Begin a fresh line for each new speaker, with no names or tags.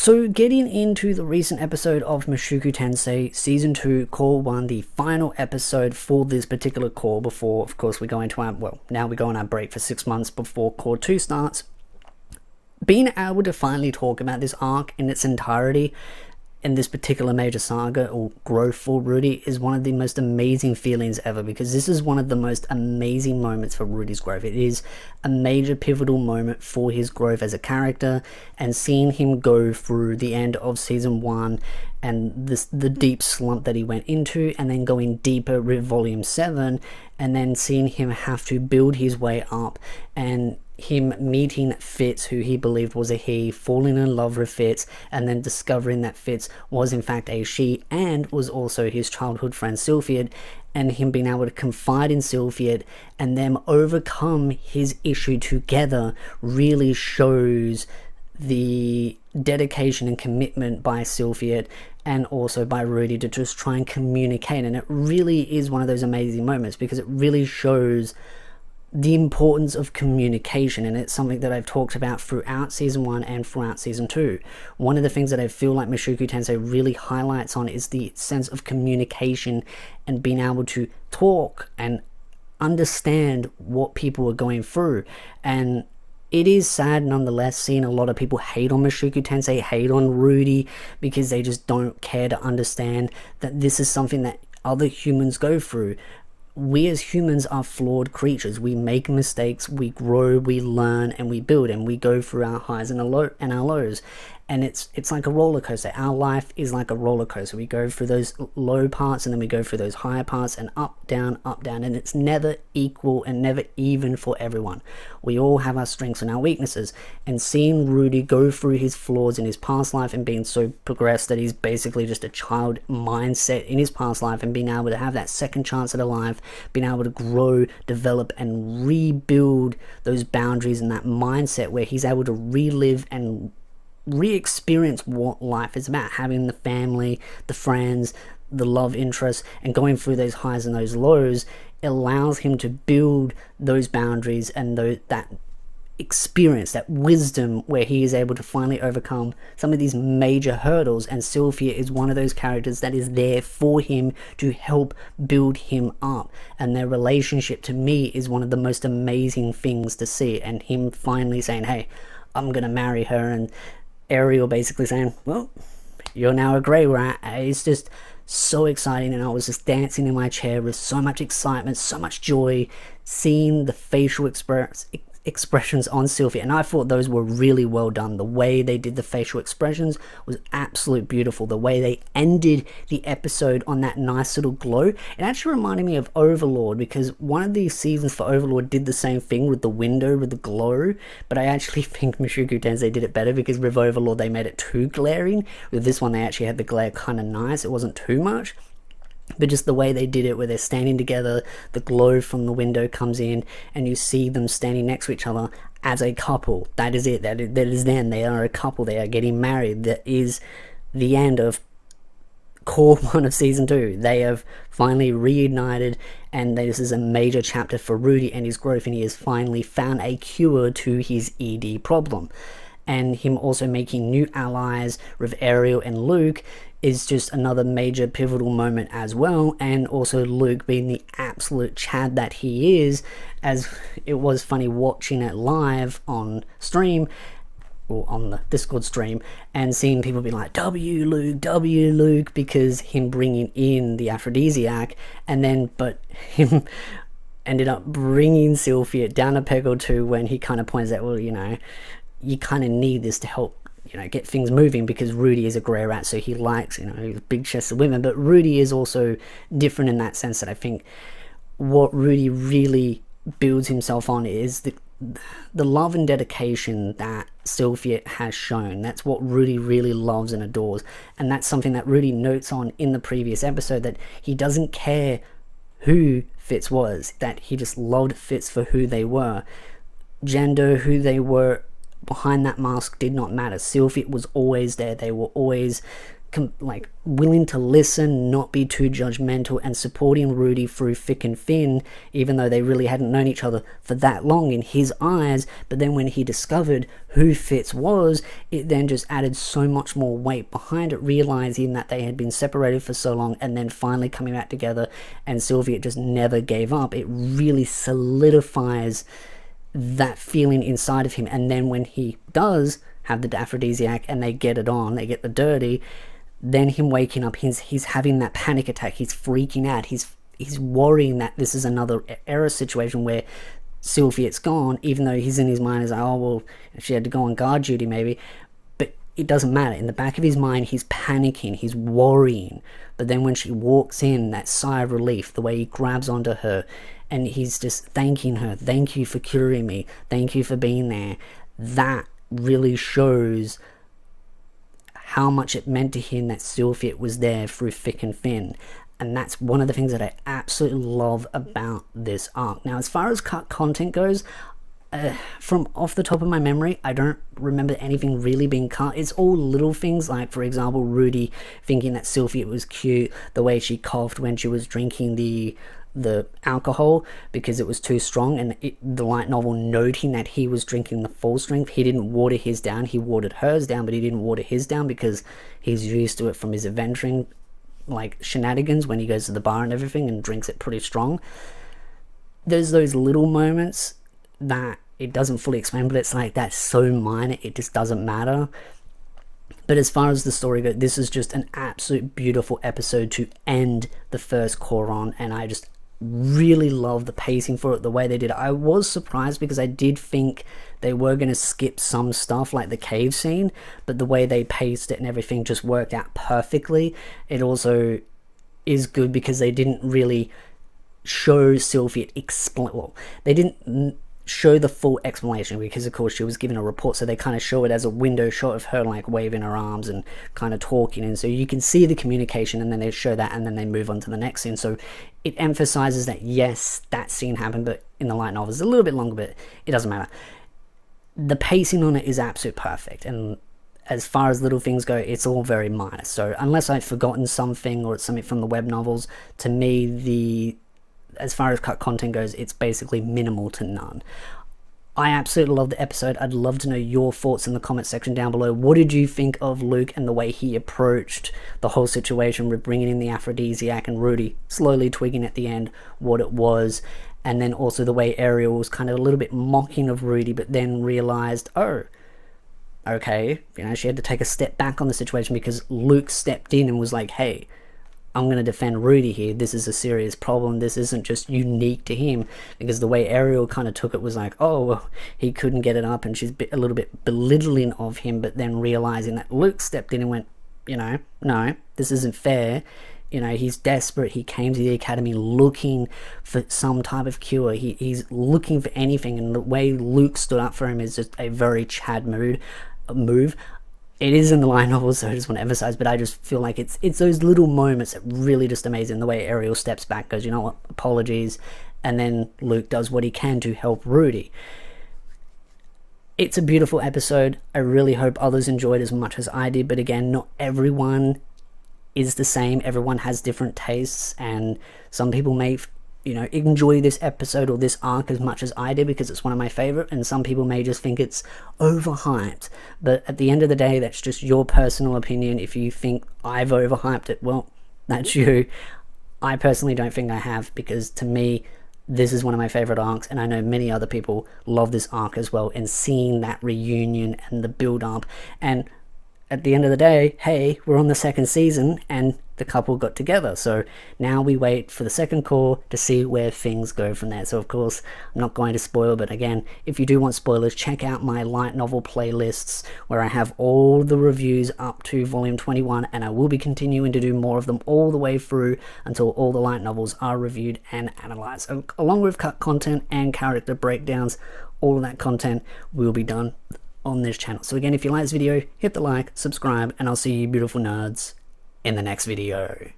So getting into the recent episode of Mushoku Tensei Season 2, Cour 1, the final episode for this particular Cour before, of course, we go into our, now we go on our break for 6 months before Cour 2 starts. Being able to finally talk about this arc in its entirety in this particular major saga or growth for Rudy is one of the most amazing feelings ever, because this is one of the most amazing moments for Rudy's growth. It is a major pivotal moment for his growth as a character, and seeing him go through the end of season 1 and the deep slump that he went into, and then going deeper with volume 7, and then seeing him have to build his way up, and him meeting Fitz, who he believed was a he, falling in love with Fitz, and then discovering that Fitz was in fact a she and was also his childhood friend Sylphiette, and him being able to confide in Sylphiette and them overcome his issue together really shows the dedication and commitment by Sylphiette and also by Rudy to just try and communicate. And it really is one of those amazing moments because it really shows the importance of communication, and it's something that I've talked about throughout season 1 and throughout season 2. One of the things that I feel like Mushoku Tensei really highlights on is the sense of communication and being able to talk and understand what people are going through. And it is sad nonetheless seeing a lot of people hate on Mushoku Tensei, hate on Rudy, because they just don't care to understand that this is something that other humans go through. We as humans are flawed creatures. We make mistakes, we grow, we learn, and we build, and we go through our highs and our lows. And it's like a roller coaster. Our life is like a roller coaster. We go through those low parts and then we go through those higher parts, and up, down, and it's never equal and never even for everyone. We all have our strengths and our weaknesses, and seeing Rudy go through his flaws in his past life and being so progressed that he's basically just a child mindset in his past life, and being able to have that second chance at a life, being able to grow, develop, and rebuild those boundaries and that mindset where he's able to relive and re-experience what life is about, having the family, the friends, the love interest, and going through those highs and those lows allows him to build those boundaries and that experience, that wisdom, where he is able to finally overcome some of these major hurdles. And Sylphia is one of those characters that is there for him to help build him up, and their relationship to me is one of the most amazing things to see. And him finally saying, hey, I'm gonna marry her, and Ariel basically saying, well, you're now a Greyrat. It's just so exciting, and I was just dancing in my chair with so much excitement, so much joy, seeing the facial expressions on Sylphia, and I thought those were really well done. The way they did the facial expressions was absolutely beautiful. The way they ended the episode on that nice little glow, it actually reminded me of Overlord, because one of these seasons for Overlord did the same thing with the window with the glow, but I actually think Mushoku Tensei did it better, because with Overlord they made it too glaring. With this one they actually had the glare kind of nice, it wasn't too much. But just the way they did it, where they're standing together, the glow from the window comes in, and you see them standing next to each other as a couple. That is it. That is them. They are a couple. They are getting married. That is the end of Cour 1 of Season 2. They have finally reunited, and this is a major chapter for Rudy and his growth, and he has finally found a cure to his ED problem. And him also making new allies with Ariel and Luke is just another major pivotal moment as well. And also Luke being the absolute Chad that he is, as it was funny watching it live on stream, or on the Discord stream, and seeing people be like, W Luke, because him bringing in the aphrodisiac, and then but him ended up bringing Sylphia down a peg or two when he kind of points out, well, you know, you kind of need this to help, you know, get things moving, because Rudy is a Greyrat, so he likes, you know, big chests of women. But Rudy is also different in that sense, that I think what Rudy really builds himself on is the love and dedication that Sylphiette has shown. That's what Rudy really loves and adores, and that's something that Rudy notes on in the previous episode, that he doesn't care who Fitz was, that he just loved Fitz for who they were. Gender, who they were behind that mask, did not matter. Sylphiette was always there. They were always like willing to listen, not be too judgmental, and supporting Rudy through thick and thin, even though they really hadn't known each other for that long in his eyes. But then when he discovered who Fitz was, it then just added so much more weight behind it, realizing that they had been separated for so long and then finally coming back together, and Sylphiette just never gave up. It really solidifies that feeling inside of him. And then when he does have the aphrodisiac and they get it on, they get the dirty, then him waking up, he's having that panic attack, he's freaking out, he's worrying that this is another error situation where Sylphiette's gone, even though he's in his mind is like, oh well, she had to go on guard duty maybe. But it doesn't matter. In the back of his mind, he's panicking, he's worrying. But then when she walks in, that sigh of relief, the way he grabs onto her and he's just thanking her, thank you for curing me, thank you for being there, that really shows how much it meant to him that Sylphiette was there through thick and thin. And that's one of the things that I absolutely love about this arc. Now, as far as cut content goes, from off the top of my memory, I don't remember anything really being cut. It's all little things, like, for example, Rudy thinking that Sylphiette was cute, the way she coughed when she was drinking the alcohol because it was too strong, and the light novel noting that he was drinking the full strength. He didn't water his down, he watered hers down, but he didn't water his down because he's used to it from his adventuring like shenanigans when he goes to the bar and everything and drinks it pretty strong. There's those little moments that it doesn't fully explain, but it's like that's so minor it just doesn't matter. But as far as the story goes, this is just an absolute beautiful episode to end the first Cour on, and I just really love the pacing for it, the way they did it. I was surprised because I did think they were going to skip some stuff like the cave scene, but the way they paced it and everything just worked out perfectly. It also is good because they didn't really show Sylphiette well, they didn't show the full explanation because of course she was given a report, so they kind of show it as a window shot of her like waving her arms and kind of talking, and so you can see the communication, and then they show that and then they move on to the next scene. So it emphasizes that yes, that scene happened, but in the light novel it's a little bit longer, but it doesn't matter. The pacing on it is absolutely perfect, and as far as little things go, it's all very minor. So unless I've forgotten something or it's something from the web novels, to me as far as cut content goes, it's basically minimal to none. I absolutely love the episode. I'd love to know your thoughts in the comment section down below. What did you think of Luke and the way he approached the whole situation with bringing in the aphrodisiac and Rudy slowly twigging at the end what it was, and then also the way Ariel was kind of a little bit mocking of Rudy but then realized, oh, okay, you know, she had to take a step back on the situation because Luke stepped in and was like, hey, I'm going to defend Rudy here. This is a serious problem. This isn't just unique to him. Because the way Ariel kind of took it was like, oh, well, he couldn't get it up, and she's a little bit belittling of him, but then realizing that Luke stepped in and went, you know, no, this isn't fair. You know, he's desperate. He came to the academy looking for some type of cure. He's looking for anything, and the way Luke stood up for him is just a very Chad move. It is in the light novel, so I just want to emphasize, but I just feel like it's those little moments that really just amazing. The way Ariel steps back, goes, you know what, apologies, and then Luke does what he can to help Rudy. It's a beautiful episode. I really hope others enjoyed as much as I did, but again, not everyone is the same. Everyone has different tastes, and some people may, you know, enjoy this episode or this arc as much as I did because it's one of my favorite, and some people may just think it's overhyped. But at the end of the day, that's just your personal opinion. If you think I've overhyped it, well, that's you. I personally don't think I have, because to me, this is one of my favorite arcs, and I know many other people love this arc as well, and seeing that reunion and the build up, and at the end of the day, hey, we're on the second season and the couple got together. So now we wait for the second Cour to see where things go from there. So of course, I'm not going to spoil, but again, if you do want spoilers, check out my light novel playlists where I have all the reviews up to volume 21, and I will be continuing to do more of them all the way through until all the light novels are reviewed and analyzed. So, along with cut content and character breakdowns, all of that content will be done on this channel. So again, if you like this video, hit the like, subscribe, and I'll see you beautiful nerds in the next video.